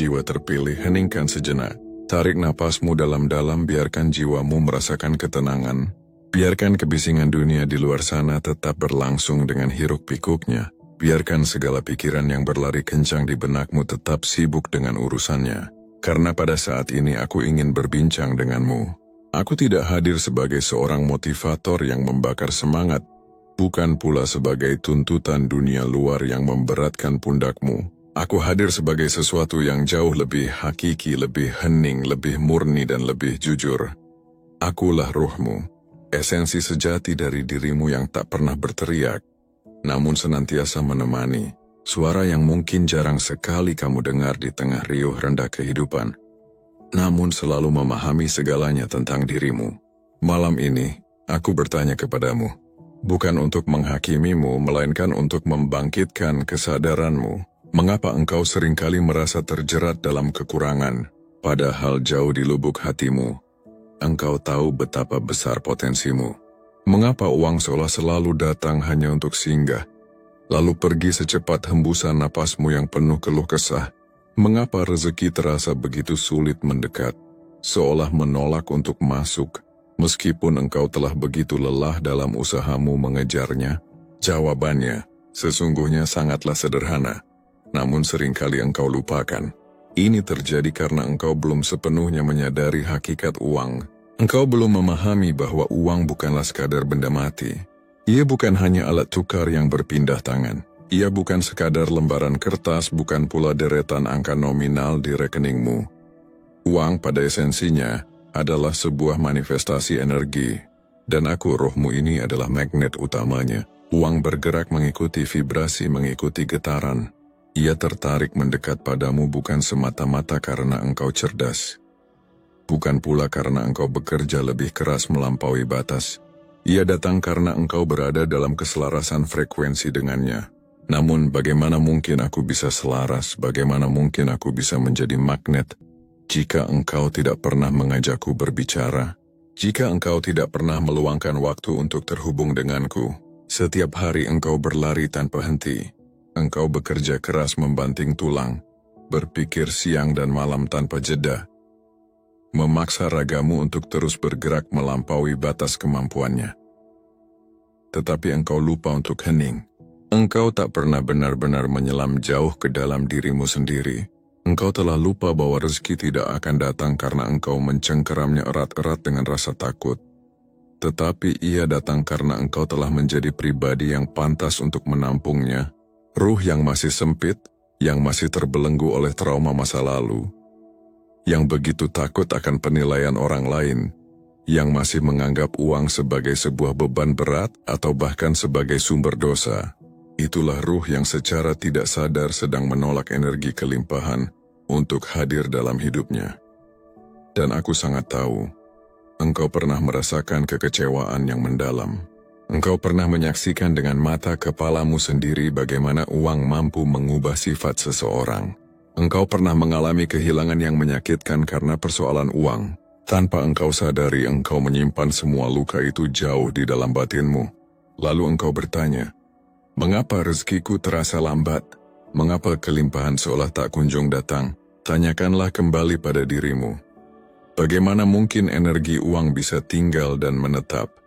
Jiwa terpilih, heningkan sejenak. Tarik napasmu dalam-dalam, biarkan jiwamu merasakan ketenangan. Biarkan kebisingan dunia di luar sana tetap berlangsung dengan hiruk-pikuknya. Biarkan segala pikiran yang berlari kencang di benakmu tetap sibuk dengan urusannya. Karena pada saat ini aku ingin berbincang denganmu. Aku tidak hadir sebagai seorang motivator yang membakar semangat, bukan pula sebagai tuntutan dunia luar yang memberatkan pundakmu. Aku hadir sebagai sesuatu yang jauh lebih hakiki, lebih hening, lebih murni dan lebih jujur. Akulah ruhmu, esensi sejati dari dirimu yang tak pernah berteriak, namun senantiasa menemani. Suara yang mungkin jarang sekali kamu dengar di tengah riuh rendah kehidupan, namun selalu memahami segalanya tentang dirimu. Malam ini, aku bertanya kepadamu, bukan untuk menghakimimu, melainkan untuk membangkitkan kesadaranmu. Mengapa engkau seringkali merasa terjerat dalam kekurangan, padahal jauh di lubuk hatimu, engkau tahu betapa besar potensimu? Mengapa uang seolah selalu datang hanya untuk singgah, lalu pergi secepat hembusan napasmu yang penuh keluh kesah? Mengapa rezeki terasa begitu sulit mendekat, seolah menolak untuk masuk, meskipun engkau telah begitu lelah dalam usahamu mengejarnya? Jawabannya, sesungguhnya sangatlah sederhana. Namun seringkali engkau lupakan. Ini terjadi karena engkau belum sepenuhnya menyadari hakikat uang. Engkau belum memahami bahwa uang bukanlah sekadar benda mati. Ia bukan hanya alat tukar yang berpindah tangan. Ia bukan sekadar lembaran kertas, bukan pula deretan angka nominal di rekeningmu. Uang pada esensinya adalah sebuah manifestasi energi. Dan aku, rohmu ini adalah magnet utamanya. Uang bergerak mengikuti vibrasi, mengikuti getaran. Ia tertarik mendekat padamu bukan semata-mata karena engkau cerdas. Bukan pula karena engkau bekerja lebih keras melampaui batas. Ia datang karena engkau berada dalam keselarasan frekuensi dengannya. Namun bagaimana mungkin aku bisa selaras, bagaimana mungkin aku bisa menjadi magnet, jika engkau tidak pernah mengajakku berbicara, jika engkau tidak pernah meluangkan waktu untuk terhubung denganku? Setiap hari engkau berlari tanpa henti. Engkau bekerja keras membanting tulang, berpikir siang dan malam tanpa jeda, memaksa ragamu untuk terus bergerak melampaui batas kemampuannya. Tetapi engkau lupa untuk hening. Engkau tak pernah benar-benar menyelam jauh ke dalam dirimu sendiri. Engkau telah lupa bahwa rezeki tidak akan datang karena engkau mencengkeramnya erat-erat dengan rasa takut. Tetapi ia datang karena engkau telah menjadi pribadi yang pantas untuk menampungnya. Ruh yang masih sempit, yang masih terbelenggu oleh trauma masa lalu, yang begitu takut akan penilaian orang lain, yang masih menganggap uang sebagai sebuah beban berat atau bahkan sebagai sumber dosa. Itulah ruh yang secara tidak sadar sedang menolak energi kelimpahan untuk hadir dalam hidupnya. Dan aku sangat tahu, engkau pernah merasakan kekecewaan yang mendalam. Engkau pernah menyaksikan dengan mata kepalamu sendiri bagaimana uang mampu mengubah sifat seseorang. Engkau pernah mengalami kehilangan yang menyakitkan karena persoalan uang. Tanpa engkau sadari, engkau menyimpan semua luka itu jauh di dalam batinmu. Lalu engkau bertanya, mengapa rezekiku terasa lambat? Mengapa kelimpahan seolah tak kunjung datang? Tanyakanlah kembali pada dirimu. Bagaimana mungkin energi uang bisa tinggal dan menetap?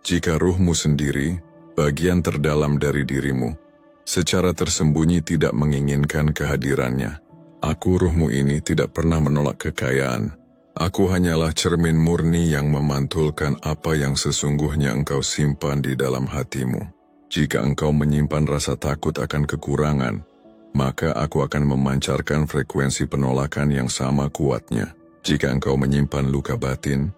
Jika ruhmu sendiri, bagian terdalam dari dirimu, secara tersembunyi tidak menginginkan kehadirannya. Aku, ruhmu ini, tidak pernah menolak kekayaan. Aku hanyalah cermin murni yang memantulkan apa yang sesungguhnya engkau simpan di dalam hatimu. Jika engkau menyimpan rasa takut akan kekurangan, maka aku akan memancarkan frekuensi penolakan yang sama kuatnya. Jika engkau menyimpan luka batin,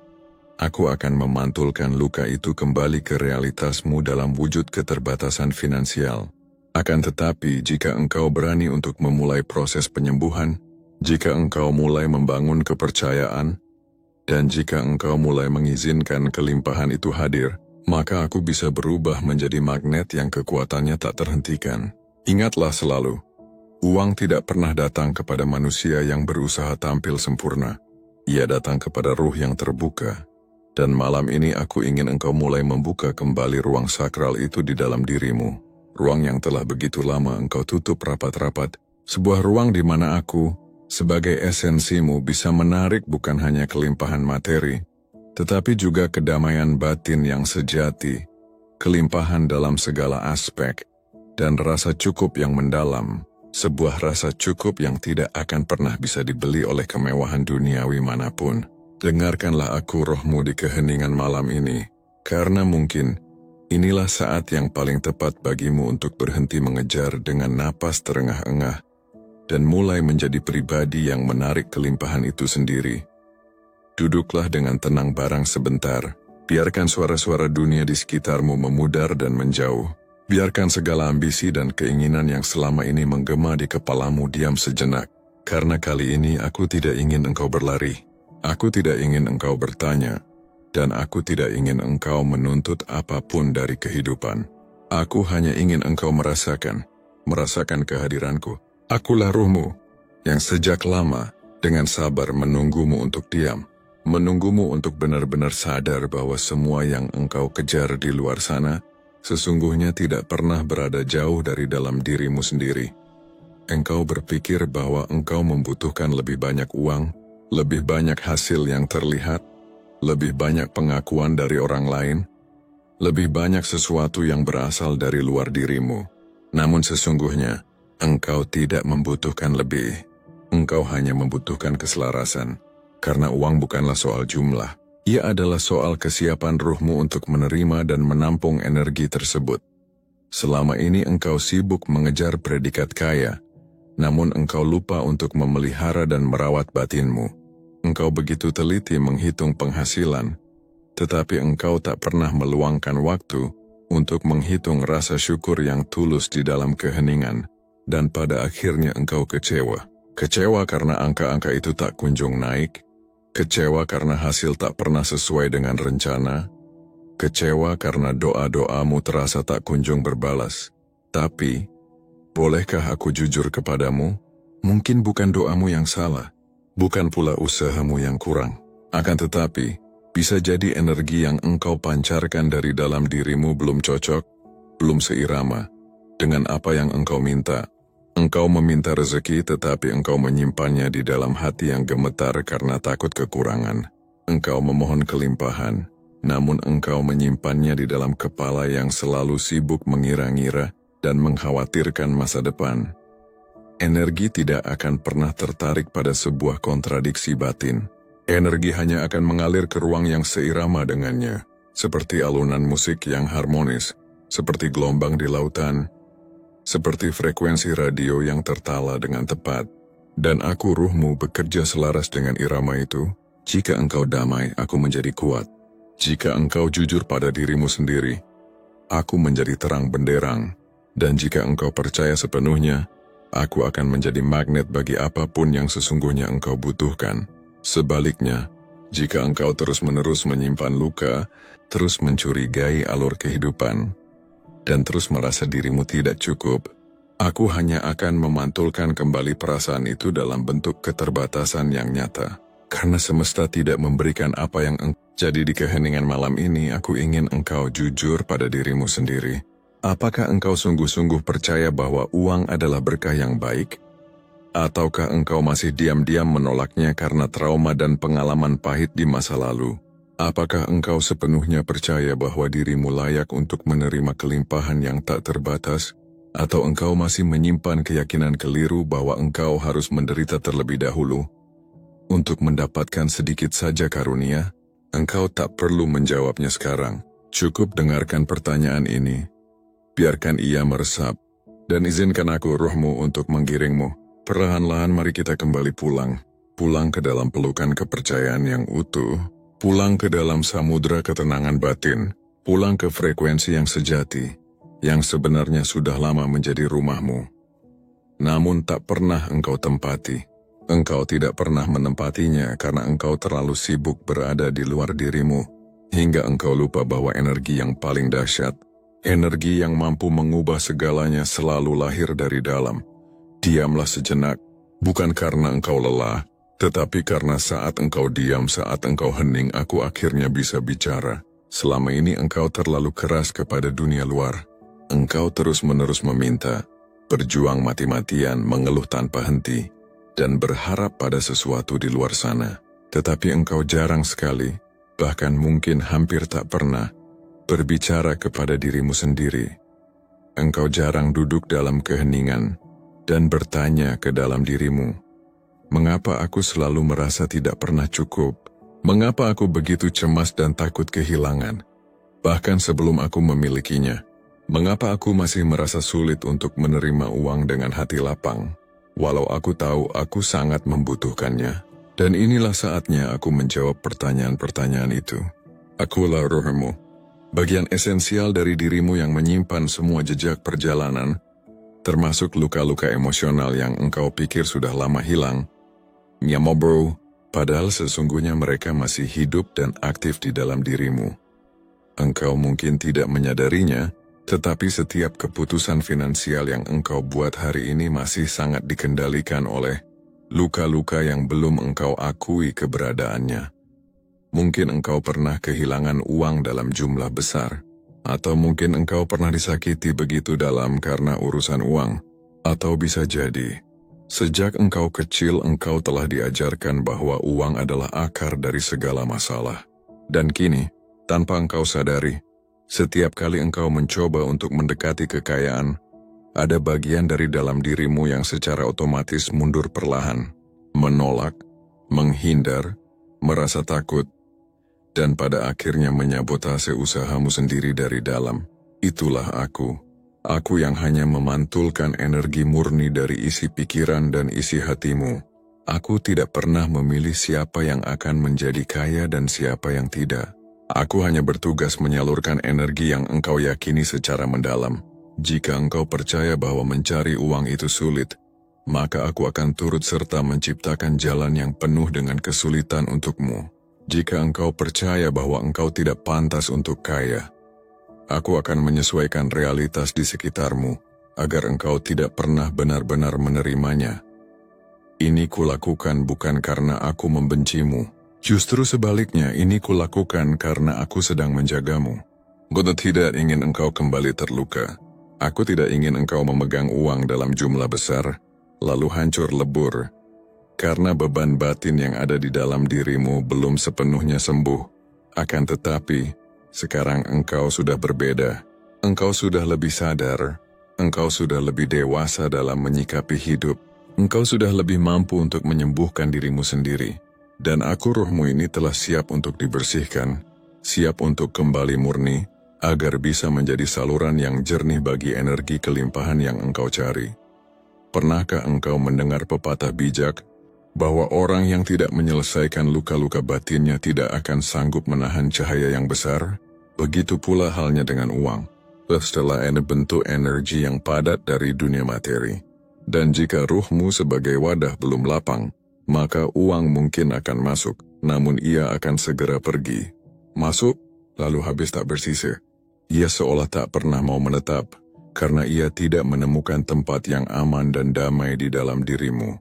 aku akan memantulkan luka itu kembali ke realitasmu dalam wujud keterbatasan finansial. Akan tetapi, jika engkau berani untuk memulai proses penyembuhan, jika engkau mulai membangun kepercayaan, dan jika engkau mulai mengizinkan kelimpahan itu hadir, maka aku bisa berubah menjadi magnet yang kekuatannya tak terhentikan. Ingatlah selalu, uang tidak pernah datang kepada manusia yang berusaha tampil sempurna. Ia datang kepada ruh yang terbuka. Dan malam ini aku ingin engkau mulai membuka kembali ruang sakral itu di dalam dirimu. Ruang yang telah begitu lama engkau tutup rapat-rapat. Sebuah ruang di mana aku, Sebagai esensimu bisa menarik bukan hanya kelimpahan materi, tetapi juga kedamaian batin yang sejati, kelimpahan dalam segala aspek, dan rasa cukup yang mendalam, sebuah rasa cukup yang tidak akan pernah bisa dibeli oleh kemewahan duniawi manapun. Dengarkanlah aku rohmu di keheningan malam ini, karena mungkin inilah saat yang paling tepat bagimu untuk berhenti mengejar dengan napas terengah-engah, dan mulai menjadi pribadi yang menarik kelimpahan itu sendiri. Duduklah dengan tenang barang sebentar, biarkan suara-suara dunia di sekitarmu memudar dan menjauh. Biarkan segala ambisi dan keinginan yang selama ini menggema di kepalamu diam sejenak, karena kali ini aku tidak ingin engkau berlari. Aku tidak ingin engkau bertanya, dan aku tidak ingin engkau menuntut apapun dari kehidupan. Aku hanya ingin engkau merasakan kehadiranku. Akulah ruhmu, yang sejak lama dengan sabar menunggumu untuk diam, menunggumu untuk benar-benar sadar bahwa semua yang engkau kejar di luar sana, sesungguhnya tidak pernah berada jauh dari dalam dirimu sendiri. Engkau berpikir bahwa engkau membutuhkan lebih banyak uang, lebih banyak hasil yang terlihat, lebih banyak pengakuan dari orang lain, lebih banyak sesuatu yang berasal dari luar dirimu. Namun sesungguhnya, engkau tidak membutuhkan lebih. Engkau hanya membutuhkan keselarasan, karena uang bukanlah soal jumlah. Ia adalah soal kesiapan ruhmu untuk menerima dan menampung energi tersebut. Selama ini engkau sibuk mengejar predikat kaya, namun engkau lupa untuk memelihara dan merawat batinmu. Engkau begitu teliti menghitung penghasilan, tetapi engkau tak pernah meluangkan waktu untuk menghitung rasa syukur yang tulus di dalam keheningan, dan pada akhirnya engkau kecewa. Kecewa karena angka-angka itu tak kunjung naik, kecewa karena hasil tak pernah sesuai dengan rencana, kecewa karena doa-doamu terasa tak kunjung berbalas. Tapi, bolehkah aku jujur kepadamu? Mungkin bukan doamu yang salah, bukan pula usahamu yang kurang. Akan tetapi, bisa jadi energi yang engkau pancarkan dari dalam dirimu belum cocok, belum seirama dengan apa yang engkau minta. Engkau meminta rezeki tetapi engkau menyimpannya di dalam hati yang gemetar karena takut kekurangan. Engkau memohon kelimpahan, namun engkau menyimpannya di dalam kepala yang selalu sibuk mengira-ngira dan mengkhawatirkan masa depan. Energi tidak akan pernah tertarik pada sebuah kontradiksi batin. Energi hanya akan mengalir ke ruang yang seirama dengannya, seperti alunan musik yang harmonis, seperti gelombang di lautan, seperti frekuensi radio yang tertala dengan tepat. Dan aku ruhmu bekerja selaras dengan irama itu. Jika engkau damai, aku menjadi kuat. Jika engkau jujur pada dirimu sendiri, aku menjadi terang benderang. Dan jika engkau percaya sepenuhnya, aku akan menjadi magnet bagi apapun yang sesungguhnya engkau butuhkan. Sebaliknya, jika engkau terus-menerus menyimpan luka, terus mencurigai alur kehidupan, dan terus merasa dirimu tidak cukup, aku hanya akan memantulkan kembali perasaan itu dalam bentuk keterbatasan yang nyata. Karena semesta tidak memberikan apa yang engkau. Jadi di keheningan malam ini aku ingin engkau jujur pada dirimu sendiri. Apakah engkau sungguh-sungguh percaya bahwa uang adalah berkah yang baik? Ataukah engkau masih diam-diam menolaknya karena trauma dan pengalaman pahit di masa lalu? Apakah engkau sepenuhnya percaya bahwa dirimu layak untuk menerima kelimpahan yang tak terbatas? Atau engkau masih menyimpan keyakinan keliru bahwa engkau harus menderita terlebih dahulu untuk mendapatkan sedikit saja karunia? Engkau tak perlu menjawabnya sekarang. Cukup dengarkan pertanyaan ini. Biarkan ia meresap, dan izinkan aku ruhmu untuk menggiringmu. Perlahan-lahan mari kita kembali pulang. Pulang ke dalam pelukan kepercayaan yang utuh. Pulang ke dalam samudra ketenangan batin. Pulang ke frekuensi yang sejati, yang sebenarnya sudah lama menjadi rumahmu. Namun tak pernah engkau tempati. Engkau tidak pernah menempatinya karena engkau terlalu sibuk berada di luar dirimu, hingga engkau lupa bahwa energi yang paling dahsyat, energi yang mampu mengubah segalanya selalu lahir dari dalam. Diamlah sejenak, bukan karena engkau lelah, tetapi karena saat engkau diam, saat engkau hening, aku akhirnya bisa bicara. Selama ini engkau terlalu keras kepada dunia luar. Engkau terus-menerus meminta, berjuang mati-matian, mengeluh tanpa henti. dan berharap pada sesuatu di luar sana. Tetapi engkau jarang sekali, bahkan mungkin hampir tak pernah, berbicara kepada dirimu sendiri. Engkau jarang duduk dalam keheningan dan bertanya ke dalam dirimu, mengapa aku selalu merasa tidak pernah cukup? Mengapa aku begitu cemas dan takut kehilangan? Bahkan sebelum aku memilikinya, mengapa aku masih merasa sulit untuk menerima uang dengan hati lapang? Walau aku tahu aku sangat membutuhkannya. Dan inilah saatnya aku menjawab pertanyaan-pertanyaan itu. Akulah rohmu, bagian esensial dari dirimu yang menyimpan semua jejak perjalanan, termasuk luka-luka emosional yang engkau pikir sudah lama hilang. Bro, padahal sesungguhnya mereka masih hidup dan aktif di dalam dirimu. Engkau mungkin tidak menyadarinya, tetapi setiap keputusan finansial yang engkau buat hari ini masih sangat dikendalikan oleh luka-luka yang belum engkau akui keberadaannya. Mungkin engkau pernah kehilangan uang dalam jumlah besar, atau mungkin engkau pernah disakiti begitu dalam karena urusan uang, atau bisa jadi, sejak engkau kecil engkau telah diajarkan bahwa uang adalah akar dari segala masalah. Dan kini, tanpa engkau sadari, setiap kali engkau mencoba untuk mendekati kekayaan, ada bagian dari dalam dirimu yang secara otomatis mundur perlahan, menolak, menghindar, merasa takut, dan pada akhirnya menyabotase usahamu sendiri dari dalam. Itulah aku yang hanya memantulkan energi murni dari isi pikiran dan isi hatimu. Aku tidak pernah memilih siapa yang akan menjadi kaya dan siapa yang tidak. Aku hanya bertugas menyalurkan energi yang engkau yakini secara mendalam. Jika engkau percaya bahwa mencari uang itu sulit, maka aku akan turut serta menciptakan jalan yang penuh dengan kesulitan untukmu. Jika engkau percaya bahwa engkau tidak pantas untuk kaya, aku akan menyesuaikan realitas di sekitarmu, agar engkau tidak pernah benar-benar menerimanya. Ini kulakukan bukan karena aku membencimu. Justru sebaliknya, ini kulakukan karena aku sedang menjagamu. Aku tidak ingin engkau kembali terluka. Aku tidak ingin engkau memegang uang dalam jumlah besar, lalu hancur lebur, karena beban batin yang ada di dalam dirimu belum sepenuhnya sembuh. Akan tetapi, sekarang engkau sudah berbeda. Engkau sudah lebih sadar, engkau sudah lebih dewasa dalam menyikapi hidup, engkau sudah lebih mampu untuk menyembuhkan dirimu sendiri. Dan aku rohmu ini telah siap untuk dibersihkan, siap untuk kembali murni, agar bisa menjadi saluran yang jernih bagi energi kelimpahan yang engkau cari. Pernahkah engkau mendengar pepatah bijak, bahwa orang yang tidak menyelesaikan luka-luka batinnya tidak akan sanggup menahan cahaya yang besar? Begitu pula halnya dengan uang. Setelah bentuk energi yang padat dari dunia materi. Dan jika ruhmu sebagai wadah belum lapang, maka uang mungkin akan masuk, namun ia akan segera pergi. Masuk, lalu habis tak bersisa. Ia seolah tak pernah mau menetap, karena ia tidak menemukan tempat yang aman dan damai di dalam dirimu.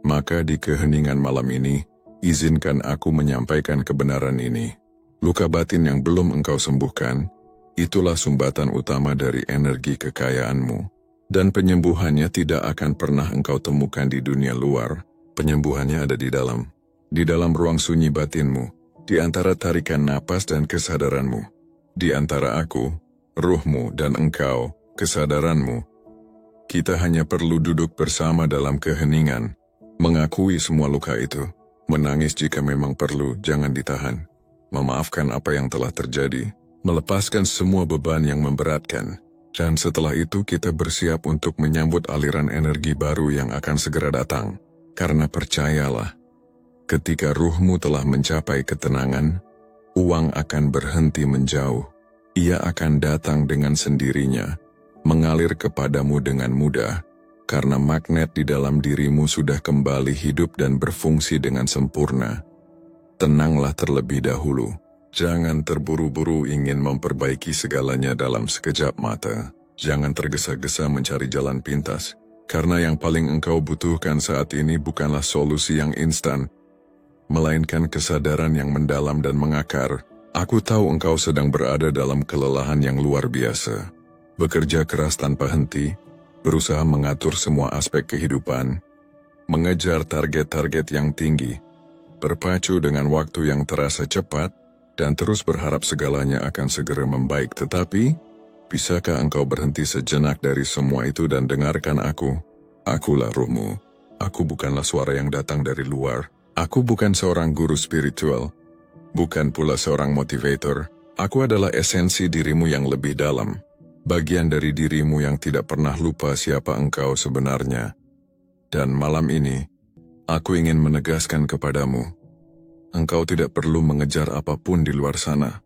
Maka di keheningan malam ini, izinkan aku menyampaikan kebenaran ini. Luka batin yang belum engkau sembuhkan, itulah sumbatan utama dari energi kekayaanmu. Dan penyembuhannya tidak akan pernah engkau temukan di dunia luar, penyembuhannya ada di dalam ruang sunyi batinmu, di antara tarikan napas dan kesadaranmu. Di antara aku, ruhmu, dan engkau, kesadaranmu. Kita hanya perlu duduk bersama dalam keheningan, mengakui semua luka itu, menangis jika memang perlu, jangan ditahan, memaafkan apa yang telah terjadi, melepaskan semua beban yang memberatkan, dan setelah itu kita bersiap untuk menyambut aliran energi baru yang akan segera datang. Karena percayalah, ketika ruhmu telah mencapai ketenangan, uang akan berhenti menjauh. Ia akan datang dengan sendirinya, mengalir kepadamu dengan mudah, karena magnet di dalam dirimu sudah kembali hidup dan berfungsi dengan sempurna. Tenanglah terlebih dahulu. Jangan terburu-buru ingin memperbaiki segalanya dalam sekejap mata. Jangan tergesa-gesa mencari jalan pintas, karena yang paling engkau butuhkan saat ini bukanlah solusi yang instan, melainkan kesadaran yang mendalam dan mengakar. Aku tahu engkau sedang berada dalam kelelahan yang luar biasa. Bekerja keras tanpa henti, berusaha mengatur semua aspek kehidupan. mengejar target-target yang tinggi, berpacu dengan waktu yang terasa cepat, dan terus berharap segalanya akan segera membaik. Tetapi, bisakah engkau berhenti sejenak dari semua itu dan dengarkan aku? Akulah ruhmu. Aku bukanlah suara yang datang dari luar. Aku bukan seorang guru spiritual. Bukan pula seorang motivator. Aku adalah esensi dirimu yang lebih dalam. Bagian dari dirimu yang tidak pernah lupa siapa engkau sebenarnya. Dan malam ini, aku ingin menegaskan kepadamu, engkau tidak perlu mengejar apapun di luar sana.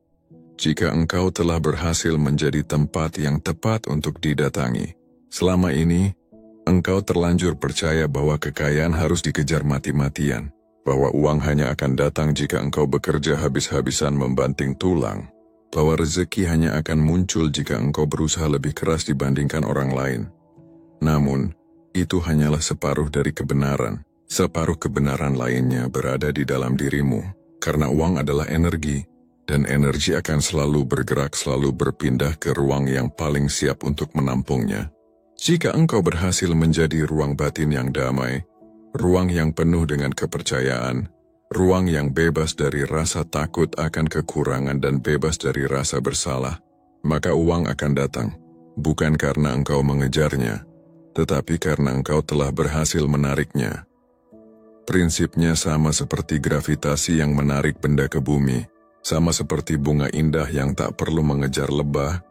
Jika engkau telah berhasil menjadi tempat yang tepat untuk didatangi, selama ini, engkau terlanjur percaya bahwa kekayaan harus dikejar mati-matian, bahwa uang hanya akan datang jika engkau bekerja habis-habisan membanting tulang, bahwa rezeki hanya akan muncul jika engkau berusaha lebih keras dibandingkan orang lain. Namun, itu hanyalah separuh dari kebenaran. Separuh kebenaran lainnya berada di dalam dirimu, karena uang adalah energi, dan energi akan selalu bergerak, selalu berpindah ke ruang yang paling siap untuk menampungnya. Jika engkau berhasil menjadi ruang batin yang damai, ruang yang penuh dengan kepercayaan, ruang yang bebas dari rasa takut akan kekurangan dan bebas dari rasa bersalah, maka uang akan datang, bukan karena engkau mengejarnya, tetapi karena engkau telah berhasil menariknya. Prinsipnya sama seperti gravitasi yang menarik benda ke bumi, sama seperti bunga indah yang tak perlu mengejar lebah,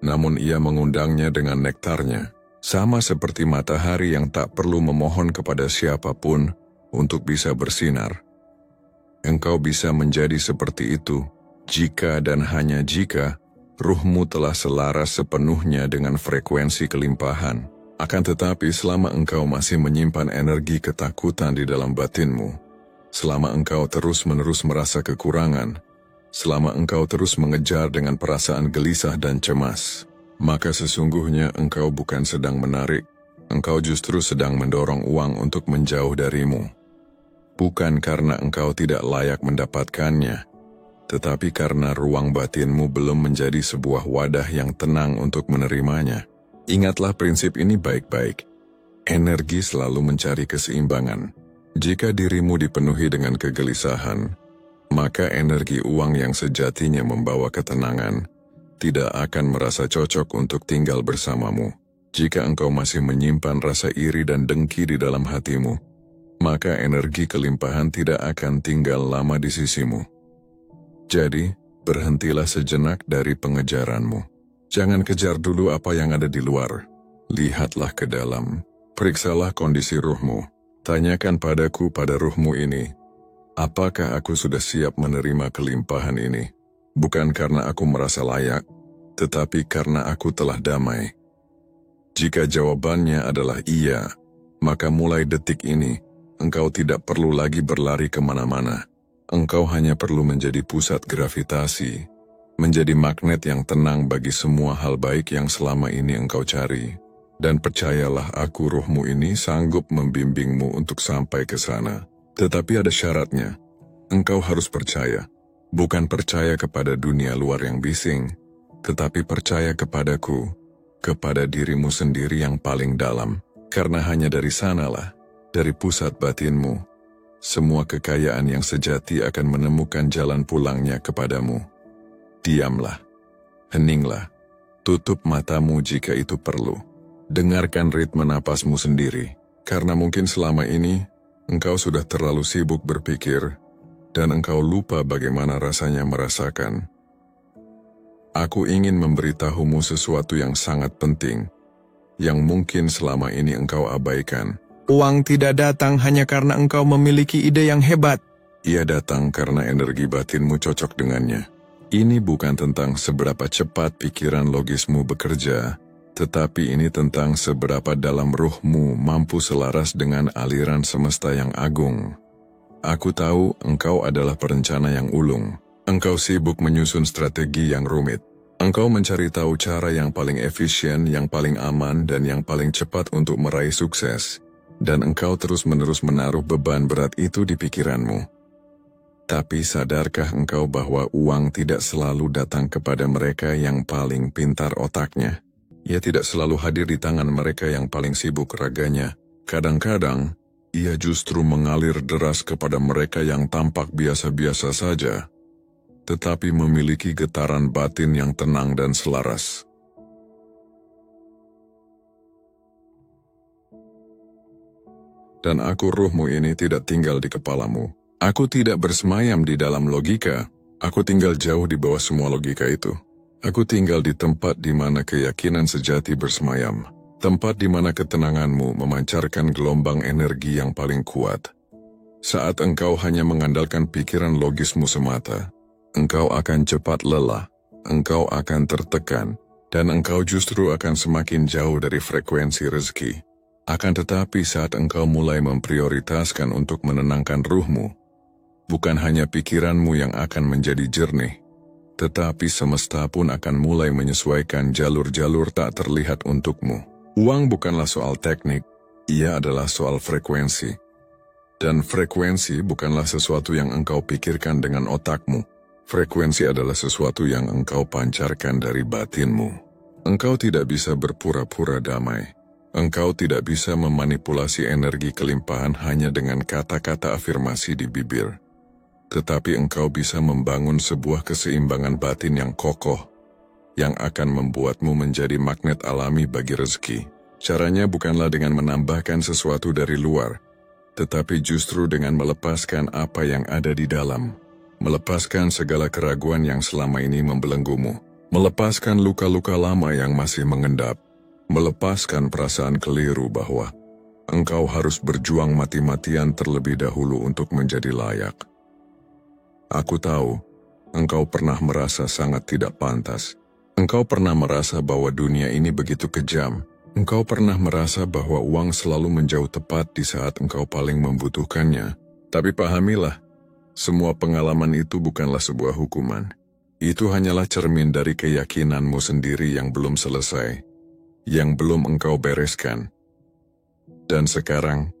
namun ia mengundangnya dengan nektarnya. Sama seperti matahari yang tak perlu memohon kepada siapapun untuk bisa bersinar. Engkau bisa menjadi seperti itu jika dan hanya jika ruhmu telah selaras sepenuhnya dengan frekuensi kelimpahan. Akan tetapi selama engkau masih menyimpan energi ketakutan di dalam batinmu, selama engkau terus-menerus merasa kekurangan, selama engkau terus mengejar dengan perasaan gelisah dan cemas, maka sesungguhnya engkau bukan sedang menarik, engkau justru sedang mendorong uang untuk menjauh darimu. Bukan karena engkau tidak layak mendapatkannya, tetapi karena ruang batinmu belum menjadi sebuah wadah yang tenang untuk menerimanya. Ingatlah prinsip ini baik-baik. Energi selalu mencari keseimbangan. Jika dirimu dipenuhi dengan kegelisahan, maka energi uang yang sejatinya membawa ketenangan tidak akan merasa cocok untuk tinggal bersamamu. Jika engkau masih menyimpan rasa iri dan dengki di dalam hatimu, maka energi kelimpahan tidak akan tinggal lama di sisimu. Jadi, berhentilah sejenak dari pengejaranmu. Jangan kejar dulu apa yang ada di luar. Lihatlah ke dalam. Periksalah kondisi ruhmu. Tanyakan padaku pada ruhmu ini, apakah aku sudah siap menerima kelimpahan ini? Bukan karena aku merasa layak, tetapi karena aku telah damai. Jika jawabannya adalah iya, maka mulai detik ini, engkau tidak perlu lagi berlari kemana-mana. Engkau hanya perlu menjadi pusat gravitasi, menjadi magnet yang tenang bagi semua hal baik yang selama ini engkau cari. Dan percayalah aku, ruhmu ini sanggup membimbingmu untuk sampai ke sana. Tetapi ada syaratnya. Engkau harus percaya. Bukan percaya kepada dunia luar yang bising, tetapi percaya kepadaku, kepada dirimu sendiri yang paling dalam. Karena hanya dari sanalah, dari pusat batinmu, semua kekayaan yang sejati akan menemukan jalan pulangnya kepadamu. Diamlah, heninglah, tutup matamu jika itu perlu. Dengarkan ritme napasmu sendiri, karena mungkin selama ini engkau sudah terlalu sibuk berpikir, dan engkau lupa bagaimana rasanya merasakan. Aku ingin memberitahumu sesuatu yang sangat penting, yang mungkin selama ini engkau abaikan. Uang tidak datang hanya karena engkau memiliki ide yang hebat. Ia datang karena energi batinmu cocok dengannya. Ini bukan tentang seberapa cepat pikiran logismu bekerja, tetapi ini tentang seberapa dalam ruhmu mampu selaras dengan aliran semesta yang agung. Aku tahu engkau adalah perencana yang ulung. Engkau sibuk menyusun strategi yang rumit. Engkau mencari tahu cara yang paling efisien, yang paling aman, dan yang paling cepat untuk meraih sukses. Dan engkau terus-menerus menaruh beban berat itu di pikiranmu. Tapi sadarkah engkau bahwa uang tidak selalu datang kepada mereka yang paling pintar otaknya? Ia tidak selalu hadir di tangan mereka yang paling sibuk raganya. Kadang-kadang, ia justru mengalir deras kepada mereka yang tampak biasa-biasa saja, tetapi memiliki getaran batin yang tenang dan selaras. Dan aku, ruhmu ini, tidak tinggal di kepalamu. Aku tidak bersemayam di dalam logika. Aku tinggal jauh di bawah semua logika itu. Aku tinggal di tempat di mana keyakinan sejati bersemayam. Tempat di mana ketenanganmu memancarkan gelombang energi yang paling kuat. Saat engkau hanya mengandalkan pikiran logismu semata, engkau akan cepat lelah, engkau akan tertekan, dan engkau justru akan semakin jauh dari frekuensi rezeki. Akan tetapi saat engkau mulai memprioritaskan untuk menenangkan ruhmu, bukan hanya pikiranmu yang akan menjadi jernih, tetapi semesta pun akan mulai menyesuaikan jalur-jalur tak terlihat untukmu. Uang bukanlah soal teknik, ia adalah soal frekuensi. Dan frekuensi bukanlah sesuatu yang engkau pikirkan dengan otakmu. Frekuensi adalah sesuatu yang engkau pancarkan dari batinmu. Engkau tidak bisa berpura-pura damai. Engkau tidak bisa memanipulasi energi kelimpahan hanya dengan kata-kata afirmasi di bibir. Tetapi engkau bisa membangun sebuah keseimbangan batin yang kokoh, yang akan membuatmu menjadi magnet alami bagi rezeki. Caranya bukanlah dengan menambahkan sesuatu dari luar, tetapi justru dengan melepaskan apa yang ada di dalam. Melepaskan segala keraguan yang selama ini membelenggumu. Melepaskan luka-luka lama yang masih mengendap. Melepaskan perasaan keliru bahwa engkau harus berjuang mati-matian terlebih dahulu untuk menjadi layak. Aku tahu, engkau pernah merasa sangat tidak pantas. Engkau pernah merasa bahwa dunia ini begitu kejam. Engkau pernah merasa bahwa uang selalu menjauh tepat di saat engkau paling membutuhkannya. Tapi pahamilah, semua pengalaman itu bukanlah sebuah hukuman. Itu hanyalah cermin dari keyakinanmu sendiri yang belum selesai, yang belum engkau bereskan. Dan sekarang,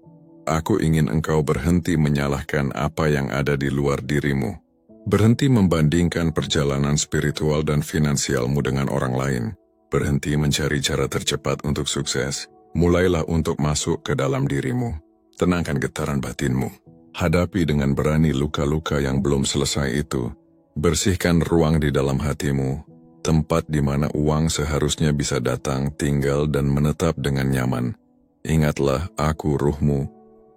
aku ingin engkau berhenti menyalahkan apa yang ada di luar dirimu. Berhenti membandingkan perjalanan spiritual dan finansialmu dengan orang lain. Berhenti mencari cara tercepat untuk sukses. Mulailah untuk masuk ke dalam dirimu. Tenangkan getaran batinmu. Hadapi dengan berani luka-luka yang belum selesai itu. Bersihkan ruang di dalam hatimu, tempat di mana uang seharusnya bisa datang, tinggal, dan menetap dengan nyaman. Ingatlah, aku, ruhmu,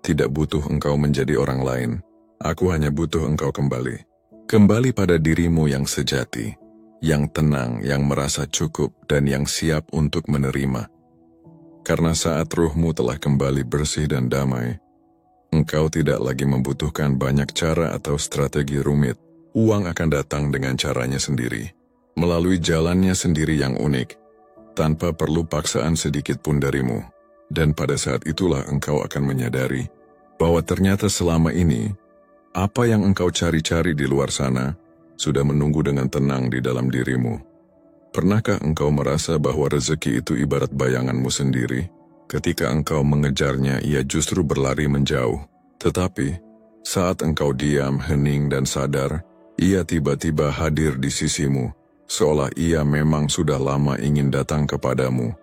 tidak butuh engkau menjadi orang lain. Aku hanya butuh engkau kembali. Kembali pada dirimu yang sejati, yang tenang, yang merasa cukup, dan yang siap untuk menerima. Karena saat ruhmu telah kembali bersih dan damai, engkau tidak lagi membutuhkan banyak cara atau strategi rumit. Uang akan datang dengan caranya sendiri, melalui jalannya sendiri yang unik, tanpa perlu paksaan sedikit pun darimu. Dan pada saat itulah engkau akan menyadari bahwa ternyata selama ini, apa yang engkau cari-cari di luar sana sudah menunggu dengan tenang di dalam dirimu. Pernahkah engkau merasa bahwa rezeki itu ibarat bayanganmu sendiri? Ketika engkau mengejarnya, ia justru berlari menjauh. Tetapi, saat engkau diam, hening, dan sadar, ia tiba-tiba hadir di sisimu, seolah ia memang sudah lama ingin datang kepadamu.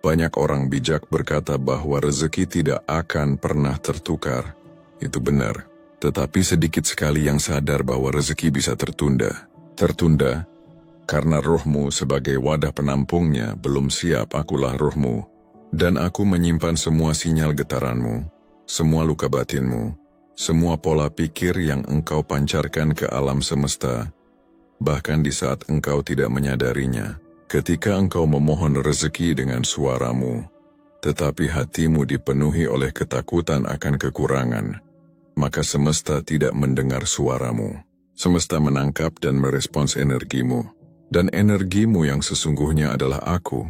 Banyak orang bijak berkata bahwa rezeki tidak akan pernah tertukar. Itu benar, tetapi sedikit sekali yang sadar bahwa rezeki bisa tertunda. Tertunda, karena rohmu sebagai wadah penampungnya belum siap. Akulah rohmu, dan aku menyimpan semua sinyal getaranmu, semua luka batinmu, semua pola pikir yang engkau pancarkan ke alam semesta, bahkan di saat engkau tidak menyadarinya. Ketika engkau memohon rezeki dengan suaramu, tetapi hatimu dipenuhi oleh ketakutan akan kekurangan, maka semesta tidak mendengar suaramu. Semesta menangkap dan merespons energimu, dan energimu yang sesungguhnya adalah aku.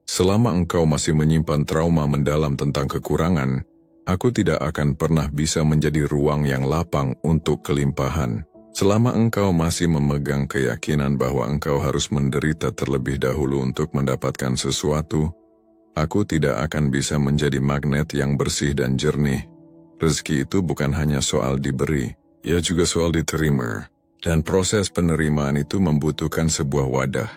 Selama engkau masih menyimpan trauma mendalam tentang kekurangan, aku tidak akan pernah bisa menjadi ruang yang lapang untuk kelimpahan. Selama engkau masih memegang keyakinan bahwa engkau harus menderita terlebih dahulu untuk mendapatkan sesuatu, aku tidak akan bisa menjadi magnet yang bersih dan jernih. Rezeki itu bukan hanya soal diberi, ia juga soal diterima. Dan proses penerimaan itu membutuhkan sebuah wadah.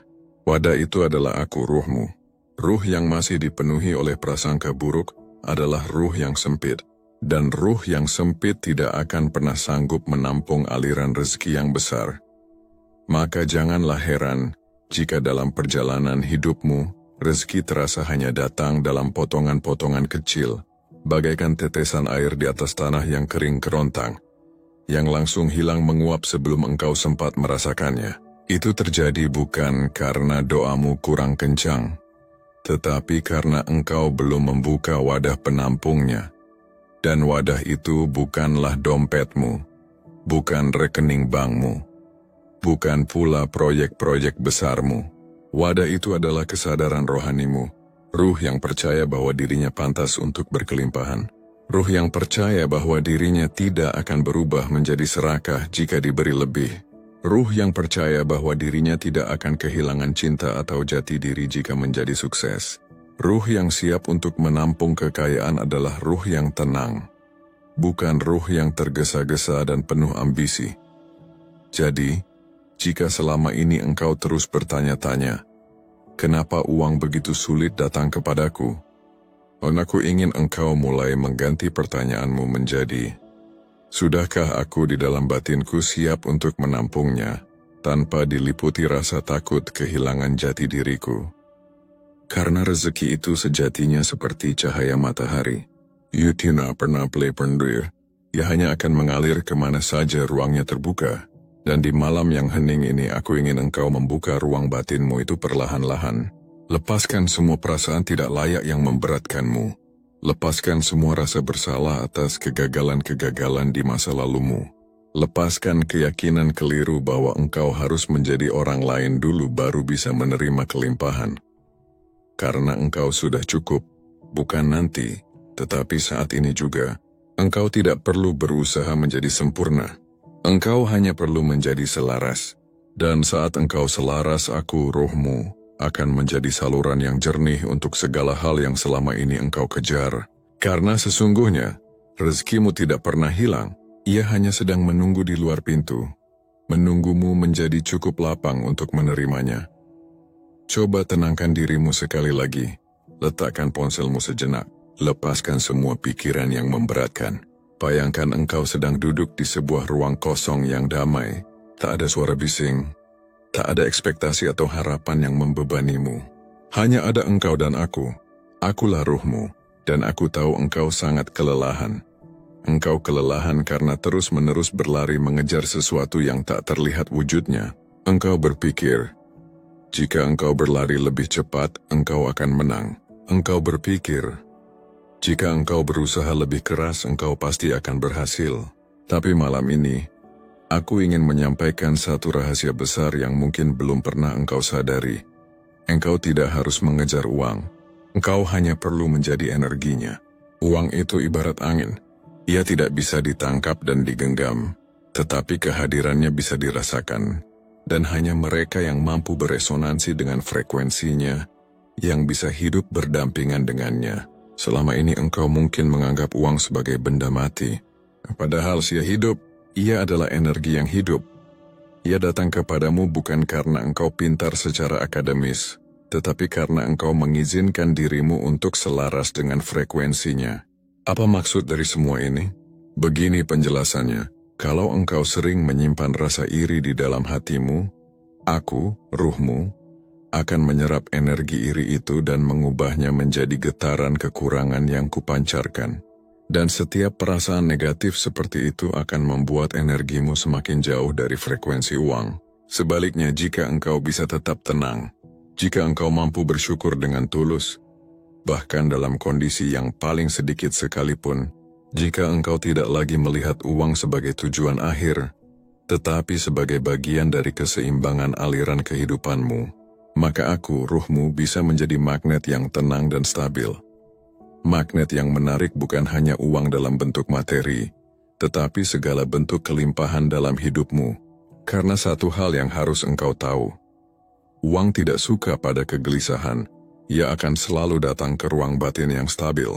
Wadah itu adalah aku, ruhmu. Ruh yang masih dipenuhi oleh prasangka buruk adalah ruh yang sempit. Dan ruh yang sempit tidak akan pernah sanggup menampung aliran rezeki yang besar. Maka janganlah heran jika dalam perjalanan hidupmu, rezeki terasa hanya datang dalam potongan-potongan kecil, bagaikan tetesan air di atas tanah yang kering kerontang, yang langsung hilang menguap sebelum engkau sempat merasakannya. Itu terjadi bukan karena doamu kurang kencang, tetapi karena engkau belum membuka wadah penampungnya. Dan wadah itu bukanlah dompetmu, bukan rekening bankmu, bukan pula proyek-proyek besarmu. Wadah itu adalah kesadaran rohanimu, ruh yang percaya bahwa dirinya pantas untuk berkelimpahan. Ruh yang percaya bahwa dirinya tidak akan berubah menjadi serakah jika diberi lebih. Ruh yang percaya bahwa dirinya tidak akan kehilangan cinta atau jati diri jika menjadi sukses. Ruh yang siap untuk menampung kekayaan adalah ruh yang tenang, bukan ruh yang tergesa-gesa dan penuh ambisi. Jadi, jika selama ini engkau terus bertanya-tanya, kenapa uang begitu sulit datang kepadaku? Aku ingin engkau mulai mengganti pertanyaanmu menjadi, sudahkah aku di dalam batinku siap untuk menampungnya, tanpa diliputi rasa takut kehilangan jati diriku? Karena rezeki itu sejatinya seperti cahaya matahari. You tidak pernah pendir. Ia hanya akan mengalir kemana saja ruangnya terbuka. Dan di malam yang hening ini aku ingin engkau membuka ruang batinmu itu perlahan-lahan. Lepaskan semua perasaan tidak layak yang memberatkanmu. Lepaskan semua rasa bersalah atas kegagalan-kegagalan di masa lalumu. Lepaskan keyakinan keliru bahwa engkau harus menjadi orang lain dulu baru bisa menerima kelimpahan. Karena engkau sudah cukup, bukan nanti, tetapi saat ini juga. Engkau tidak perlu berusaha menjadi sempurna. Engkau hanya perlu menjadi selaras. Dan saat engkau selaras, aku, rohmu, akan menjadi saluran yang jernih untuk segala hal yang selama ini engkau kejar. Karena sesungguhnya, rezekimu tidak pernah hilang. Ia hanya sedang menunggu di luar pintu. Menunggumu menjadi cukup lapang untuk menerimanya. Coba tenangkan dirimu sekali lagi. Letakkan ponselmu sejenak. Lepaskan semua pikiran yang memberatkan. Bayangkan engkau sedang duduk di sebuah ruang kosong yang damai. Tak ada suara bising. Tak ada ekspektasi atau harapan yang membebanimu. Hanya ada engkau dan aku. Akulah ruhmu. Dan aku tahu engkau sangat kelelahan. Engkau kelelahan karena terus-menerus berlari mengejar sesuatu yang tak terlihat wujudnya. Engkau berpikir, jika engkau berlari lebih cepat, engkau akan menang. Engkau berpikir, jika engkau berusaha lebih keras, engkau pasti akan berhasil. Tapi malam ini, aku ingin menyampaikan satu rahasia besar yang mungkin belum pernah engkau sadari. Engkau tidak harus mengejar uang. Engkau hanya perlu menjadi energinya. Uang itu ibarat angin. Ia tidak bisa ditangkap dan digenggam, tetapi kehadirannya bisa dirasakan. Dan hanya mereka yang mampu beresonansi dengan frekuensinya, yang bisa hidup berdampingan dengannya. Selama ini engkau mungkin menganggap uang sebagai benda mati. Padahal ia hidup, ia adalah energi yang hidup. Ia datang kepadamu bukan karena engkau pintar secara akademis, tetapi karena engkau mengizinkan dirimu untuk selaras dengan frekuensinya. Apa maksud dari semua ini? Begini penjelasannya. Kalau engkau sering menyimpan rasa iri di dalam hatimu, aku, ruhmu, akan menyerap energi iri itu dan mengubahnya menjadi getaran kekurangan yang kupancarkan. Dan setiap perasaan negatif seperti itu akan membuat energimu semakin jauh dari frekuensi uang. Sebaliknya, jika engkau bisa tetap tenang, jika engkau mampu bersyukur dengan tulus, bahkan dalam kondisi yang paling sedikit sekalipun, jika engkau tidak lagi melihat uang sebagai tujuan akhir, tetapi sebagai bagian dari keseimbangan aliran kehidupanmu, maka aku, ruhmu, bisa menjadi magnet yang tenang dan stabil. Magnet yang menarik bukan hanya uang dalam bentuk materi, tetapi segala bentuk kelimpahan dalam hidupmu. Karena satu hal yang harus engkau tahu, uang tidak suka pada kegelisahan. Ia akan selalu datang ke ruang batin yang stabil.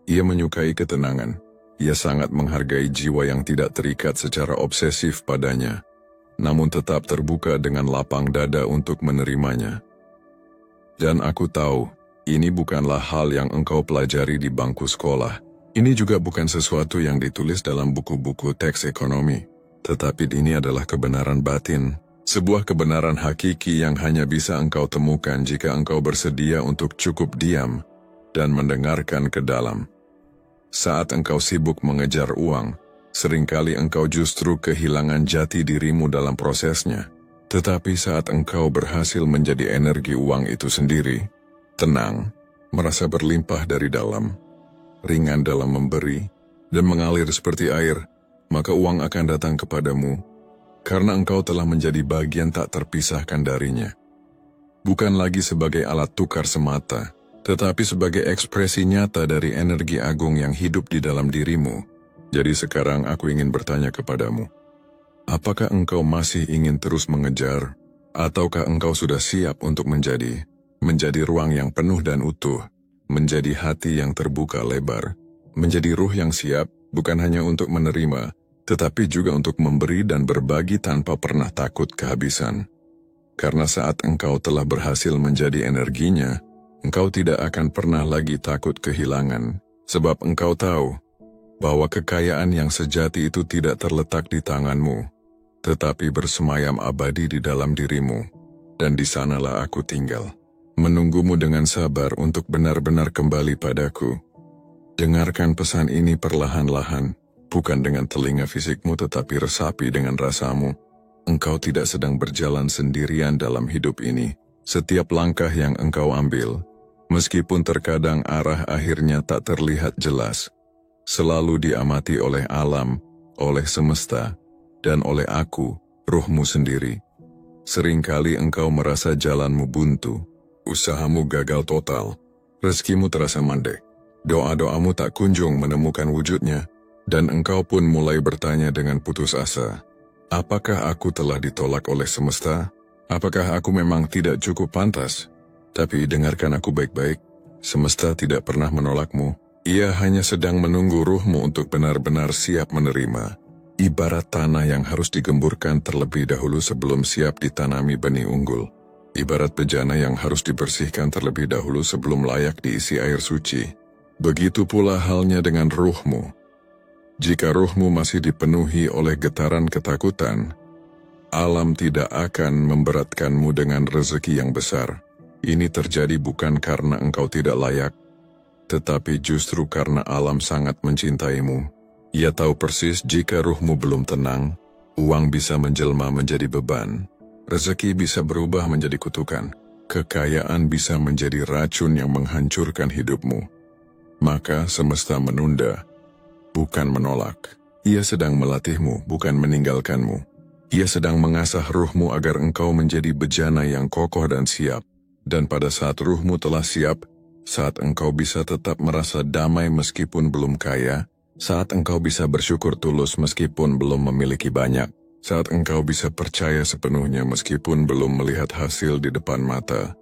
Ia menyukai ketenangan. Ia sangat menghargai jiwa yang tidak terikat secara obsesif padanya, namun tetap terbuka dengan lapang dada untuk menerimanya. Dan aku tahu, ini bukanlah hal yang engkau pelajari di bangku sekolah. Ini juga bukan sesuatu yang ditulis dalam buku-buku teks ekonomi, tetapi ini adalah kebenaran batin, sebuah kebenaran hakiki yang hanya bisa engkau temukan jika engkau bersedia untuk cukup diam dan mendengarkan ke dalam. Saat engkau sibuk mengejar uang, seringkali engkau justru kehilangan jati dirimu dalam prosesnya. Tetapi saat engkau berhasil menjadi energi uang itu sendiri, tenang, merasa berlimpah dari dalam, ringan dalam memberi, dan mengalir seperti air, maka uang akan datang kepadamu, karena engkau telah menjadi bagian tak terpisahkan darinya. Bukan lagi sebagai alat tukar semata, tetapi sebagai ekspresi nyata dari energi agung yang hidup di dalam dirimu. Jadi sekarang aku ingin bertanya kepadamu, apakah engkau masih ingin terus mengejar, ataukah engkau sudah siap untuk menjadi ruang yang penuh dan utuh, menjadi hati yang terbuka lebar, menjadi ruh yang siap bukan hanya untuk menerima, tetapi juga untuk memberi dan berbagi tanpa pernah takut kehabisan. Karena saat engkau telah berhasil menjadi energinya, engkau tidak akan pernah lagi takut kehilangan, sebab engkau tahu bahwa kekayaan yang sejati itu tidak terletak di tanganmu, tetapi bersemayam abadi di dalam dirimu, dan di sanalah aku tinggal, menunggumu dengan sabar untuk benar-benar kembali padaku. Dengarkan pesan ini perlahan-lahan, bukan dengan telinga fisikmu tetapi resapi dengan rasamu. Engkau tidak sedang berjalan sendirian dalam hidup ini. Setiap langkah yang engkau ambil, meskipun terkadang arah akhirnya tak terlihat jelas, selalu diamati oleh alam, oleh semesta, dan oleh aku, ruhmu sendiri. Seringkali engkau merasa jalanmu buntu, usahamu gagal total, rezekimu terasa mandek, doa-doamu tak kunjung menemukan wujudnya, dan engkau pun mulai bertanya dengan putus asa, apakah aku telah ditolak oleh semesta? Apakah aku memang tidak cukup pantas? Tapi dengarkan aku baik-baik, semesta tidak pernah menolakmu. Ia hanya sedang menunggu ruhmu untuk benar-benar siap menerima. Ibarat tanah yang harus digemburkan terlebih dahulu sebelum siap ditanami benih unggul. Ibarat bejana yang harus dibersihkan terlebih dahulu sebelum layak diisi air suci. Begitu pula halnya dengan ruhmu. Jika ruhmu masih dipenuhi oleh getaran ketakutan, alam tidak akan memberatkanmu dengan rezeki yang besar. Ini terjadi bukan karena engkau tidak layak, tetapi justru karena alam sangat mencintaimu. Ia tahu persis jika ruhmu belum tenang, uang bisa menjelma menjadi beban, rezeki bisa berubah menjadi kutukan, kekayaan bisa menjadi racun yang menghancurkan hidupmu. Maka semesta menunda, bukan menolak. Ia sedang melatihmu, bukan meninggalkanmu. Ia sedang mengasah ruhmu agar engkau menjadi bejana yang kokoh dan siap. Dan pada saat ruhmu telah siap, saat engkau bisa tetap merasa damai meskipun belum kaya, saat engkau bisa bersyukur tulus meskipun belum memiliki banyak, saat engkau bisa percaya sepenuhnya meskipun belum melihat hasil di depan mata,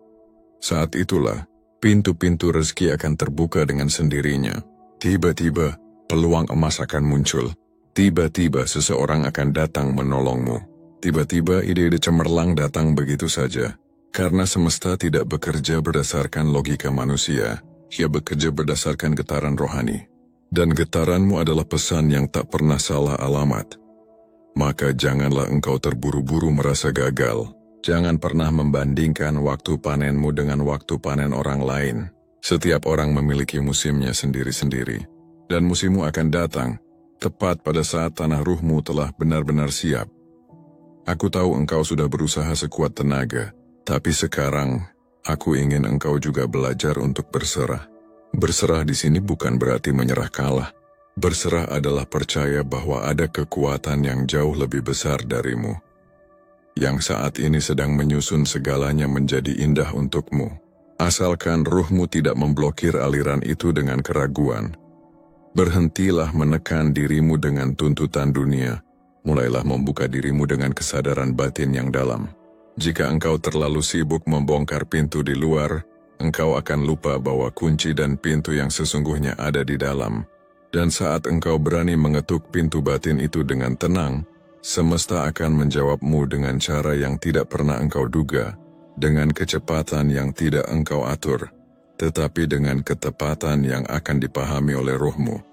saat itulah pintu-pintu rezeki akan terbuka dengan sendirinya. Tiba-tiba, peluang emas akan muncul. Tiba-tiba seseorang akan datang menolongmu. Tiba-tiba ide-ide cemerlang datang begitu saja. Karena semesta tidak bekerja berdasarkan logika manusia, ia bekerja berdasarkan getaran rohani. Dan getaranmu adalah pesan yang tak pernah salah alamat. Maka janganlah engkau terburu-buru merasa gagal. Jangan pernah membandingkan waktu panenmu dengan waktu panen orang lain. Setiap orang memiliki musimnya sendiri-sendiri. Dan musimmu akan datang tepat pada saat tanah ruhmu telah benar-benar siap. Aku tahu engkau sudah berusaha sekuat tenaga, tapi sekarang aku ingin engkau juga belajar untuk berserah. Berserah di sini bukan berarti menyerah kalah. Berserah adalah percaya bahwa ada kekuatan yang jauh lebih besar darimu, yang saat ini sedang menyusun segalanya menjadi indah untukmu. Asalkan ruhmu tidak memblokir aliran itu dengan keraguan. Berhentilah menekan dirimu dengan tuntutan dunia. Mulailah membuka dirimu dengan kesadaran batin yang dalam. Jika engkau terlalu sibuk membongkar pintu di luar, engkau akan lupa bahwa kunci dan pintu yang sesungguhnya ada di dalam. Dan saat engkau berani mengetuk pintu batin itu dengan tenang, semesta akan menjawabmu dengan cara yang tidak pernah engkau duga, dengan kecepatan yang tidak engkau atur, tetapi dengan ketepatan yang akan dipahami oleh ruhmu.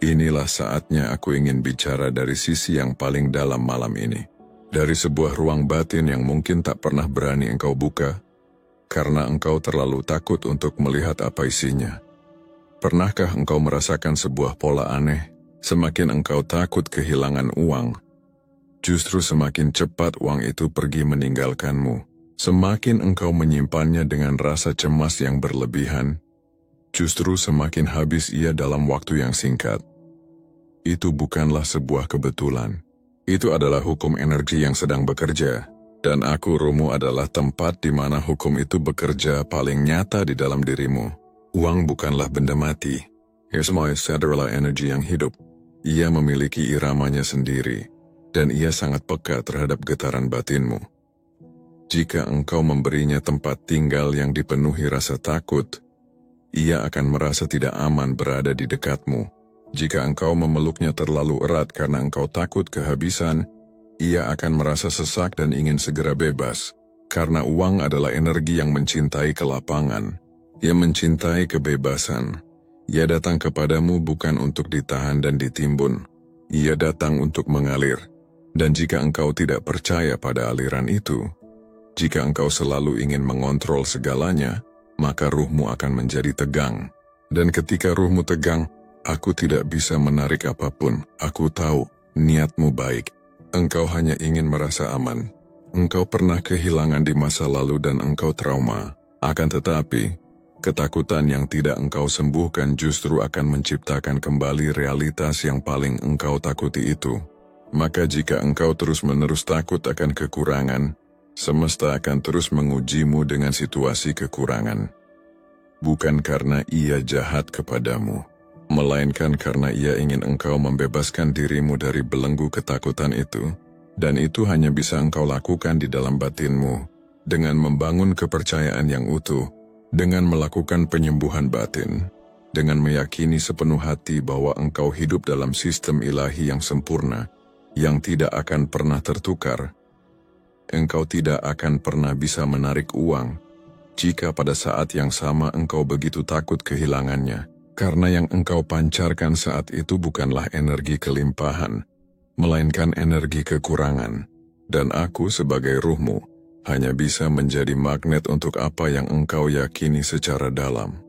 Inilah saatnya aku ingin bicara dari sisi yang paling dalam malam ini. Dari sebuah ruang batin yang mungkin tak pernah berani engkau buka, karena engkau terlalu takut untuk melihat apa isinya. Pernahkah engkau merasakan sebuah pola aneh? Semakin engkau takut kehilangan uang, justru semakin cepat uang itu pergi meninggalkanmu. Semakin engkau menyimpannya dengan rasa cemas yang berlebihan, justru semakin habis ia dalam waktu yang singkat. Itu bukanlah sebuah kebetulan. Itu adalah hukum energi yang sedang bekerja. Dan aku, Rumu, adalah tempat di mana hukum itu bekerja paling nyata di dalam dirimu. Uang bukanlah benda mati. Ia semua adalah energi yang hidup. Ia memiliki iramanya sendiri, dan ia sangat peka terhadap getaran batinmu. Jika engkau memberinya tempat tinggal yang dipenuhi rasa takut, ia akan merasa tidak aman berada di dekatmu. Jika engkau memeluknya terlalu erat karena engkau takut kehabisan, ia akan merasa sesak dan ingin segera bebas. Karena uang adalah energi yang mencintai kelapangan. Ia mencintai kebebasan. Ia datang kepadamu bukan untuk ditahan dan ditimbun. Ia datang untuk mengalir. Dan jika engkau tidak percaya pada aliran itu, jika engkau selalu ingin mengontrol segalanya, maka ruhmu akan menjadi tegang. Dan ketika ruhmu tegang, aku tidak bisa menarik apapun. Aku tahu, niatmu baik. Engkau hanya ingin merasa aman. Engkau pernah kehilangan di masa lalu dan engkau trauma. Akan tetapi, ketakutan yang tidak engkau sembuhkan justru akan menciptakan kembali realitas yang paling engkau takuti itu. Maka jika engkau terus-menerus takut akan kekurangan, semesta akan terus mengujimu dengan situasi kekurangan. Bukan karena ia jahat kepadamu, melainkan karena ia ingin engkau membebaskan dirimu dari belenggu ketakutan itu, dan itu hanya bisa engkau lakukan di dalam batinmu, dengan membangun kepercayaan yang utuh, dengan melakukan penyembuhan batin, dengan meyakini sepenuh hati bahwa engkau hidup dalam sistem ilahi yang sempurna, yang tidak akan pernah tertukar. Engkau tidak akan pernah bisa menarik uang, jika pada saat yang sama engkau begitu takut kehilangannya. Karena yang engkau pancarkan saat itu bukanlah energi kelimpahan, melainkan energi kekurangan. Dan aku sebagai ruhmu, hanya bisa menjadi magnet untuk apa yang engkau yakini secara dalam.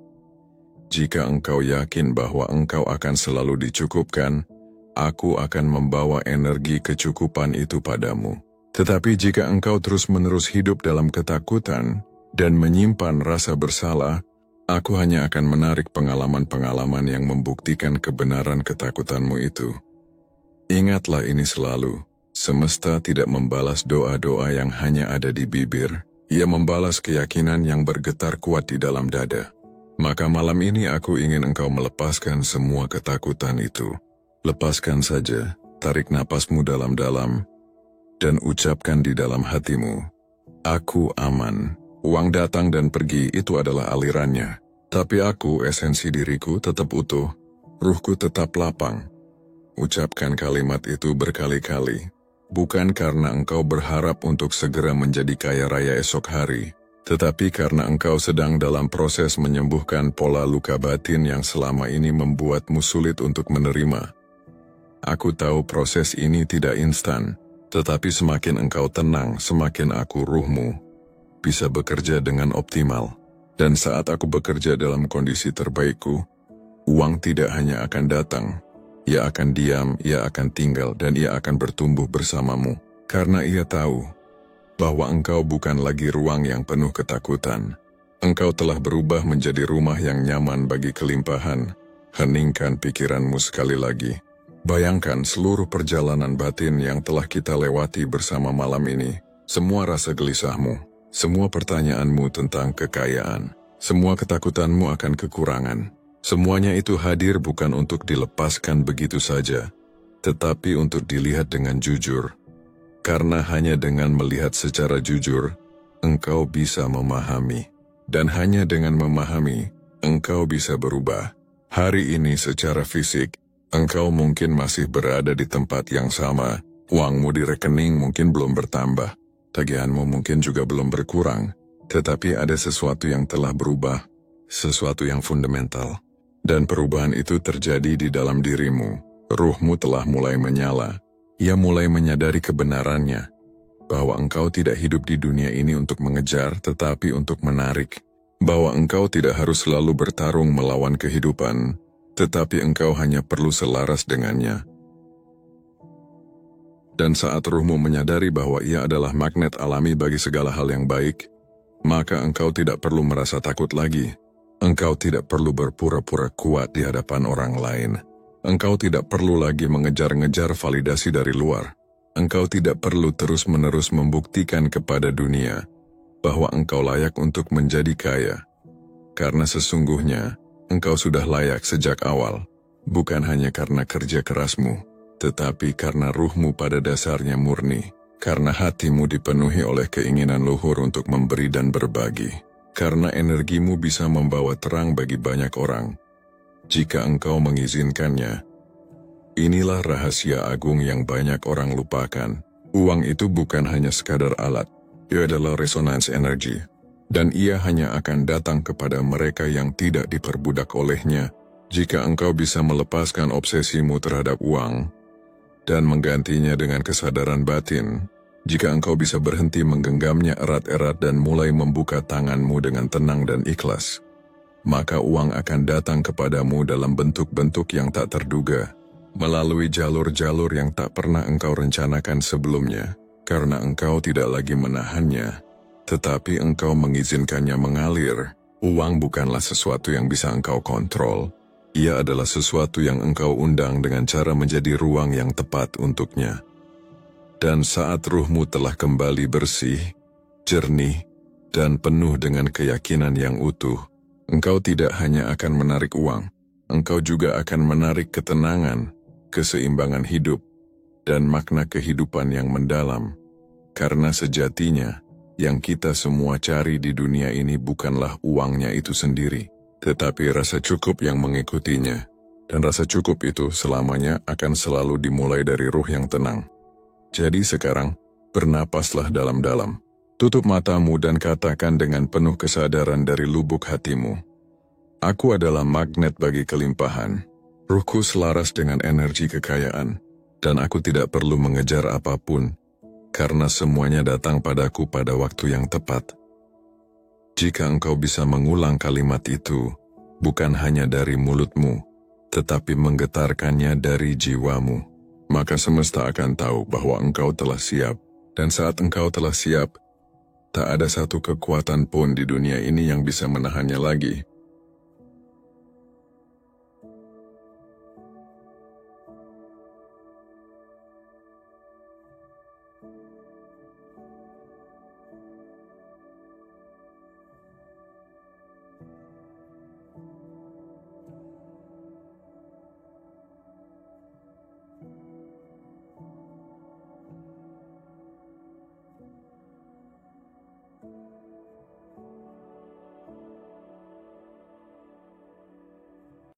Jika engkau yakin bahwa engkau akan selalu dicukupkan, aku akan membawa energi kecukupan itu padamu. Tetapi jika engkau terus-menerus hidup dalam ketakutan dan menyimpan rasa bersalah, aku hanya akan menarik pengalaman-pengalaman yang membuktikan kebenaran ketakutanmu itu. Ingatlah ini selalu, semesta tidak membalas doa-doa yang hanya ada di bibir, ia membalas keyakinan yang bergetar kuat di dalam dada. Maka malam ini aku ingin engkau melepaskan semua ketakutan itu. Lepaskan saja, tarik napasmu dalam-dalam, dan ucapkan di dalam hatimu, aku aman. Uang datang dan pergi itu adalah alirannya. Tapi aku, esensi diriku tetap utuh, ruhku tetap lapang. Ucapkan kalimat itu berkali-kali, bukan karena engkau berharap untuk segera menjadi kaya raya esok hari, tetapi karena engkau sedang dalam proses menyembuhkan pola luka batin yang selama ini membuatmu sulit untuk menerima. Aku tahu proses ini tidak instan, tetapi semakin engkau tenang, semakin aku ruhmu bisa bekerja dengan optimal. Dan saat aku bekerja dalam kondisi terbaikku, uang tidak hanya akan datang, ia akan diam, ia akan tinggal, dan ia akan bertumbuh bersamamu. Karena ia tahu bahwa engkau bukan lagi ruang yang penuh ketakutan. Engkau telah berubah menjadi rumah yang nyaman bagi kelimpahan. Heningkan pikiranmu sekali lagi. Bayangkan seluruh perjalanan batin yang telah kita lewati bersama malam ini. Semua rasa gelisahmu, semua pertanyaanmu tentang kekayaan, semua ketakutanmu akan kekurangan. Semuanya itu hadir bukan untuk dilepaskan begitu saja, tetapi untuk dilihat dengan jujur. Karena hanya dengan melihat secara jujur, engkau bisa memahami. Dan hanya dengan memahami, engkau bisa berubah. Hari ini secara fisik, engkau mungkin masih berada di tempat yang sama. Uangmu di rekening mungkin belum bertambah. Tagihanmu mungkin juga belum berkurang, tetapi ada sesuatu yang telah berubah, sesuatu yang fundamental. Dan perubahan itu terjadi di dalam dirimu. Ruhmu telah mulai menyala. Ia mulai menyadari kebenarannya, bahwa engkau tidak hidup di dunia ini untuk mengejar, tetapi untuk menarik. Bahwa engkau tidak harus selalu bertarung melawan kehidupan, tetapi engkau hanya perlu selaras dengannya. Dan saat ruhmu menyadari bahwa ia adalah magnet alami bagi segala hal yang baik, maka engkau tidak perlu merasa takut lagi. Engkau tidak perlu berpura-pura kuat di hadapan orang lain. Engkau tidak perlu lagi mengejar-ngejar validasi dari luar. Engkau tidak perlu terus-menerus membuktikan kepada dunia bahwa engkau layak untuk menjadi kaya. Karena sesungguhnya, engkau sudah layak sejak awal, bukan hanya karena kerja kerasmu, tetapi karena ruhmu pada dasarnya murni, karena hatimu dipenuhi oleh keinginan luhur untuk memberi dan berbagi. Karena energimu bisa membawa terang bagi banyak orang, jika engkau mengizinkannya. Inilah rahasia agung yang banyak orang lupakan. Uang itu bukan hanya sekadar alat, ia adalah resonance energy. Dan ia hanya akan datang kepada mereka yang tidak diperbudak olehnya, jika engkau bisa melepaskan obsesimu terhadap uang, dan menggantinya dengan kesadaran batin. Jika engkau bisa berhenti menggenggamnya erat-erat dan mulai membuka tanganmu dengan tenang dan ikhlas, maka uang akan datang kepadamu dalam bentuk-bentuk yang tak terduga, melalui jalur-jalur yang tak pernah engkau rencanakan sebelumnya, karena engkau tidak lagi menahannya, tetapi engkau mengizinkannya mengalir. Uang bukanlah sesuatu yang bisa engkau kontrol, ia adalah sesuatu yang engkau undang dengan cara menjadi ruang yang tepat untuknya. Dan saat ruhmu telah kembali bersih, jernih, dan penuh dengan keyakinan yang utuh, engkau tidak hanya akan menarik uang, engkau juga akan menarik ketenangan, keseimbangan hidup, dan makna kehidupan yang mendalam. Karena sejatinya, yang kita semua cari di dunia ini bukanlah uangnya itu sendiri, tetapi rasa cukup yang mengikutinya. Dan rasa cukup itu selamanya akan selalu dimulai dari ruh yang tenang. Jadi sekarang, bernapaslah dalam-dalam. Tutup matamu dan katakan dengan penuh kesadaran dari lubuk hatimu. Aku adalah magnet bagi kelimpahan. Ruhku selaras dengan energi kekayaan, dan aku tidak perlu mengejar apapun, karena semuanya datang padaku pada waktu yang tepat. Jika engkau bisa mengulang kalimat itu, bukan hanya dari mulutmu, tetapi menggetarkannya dari jiwamu, maka semesta akan tahu bahwa engkau telah siap. Dan saat engkau telah siap, tak ada satu kekuatan pun di dunia ini yang bisa menahannya lagi.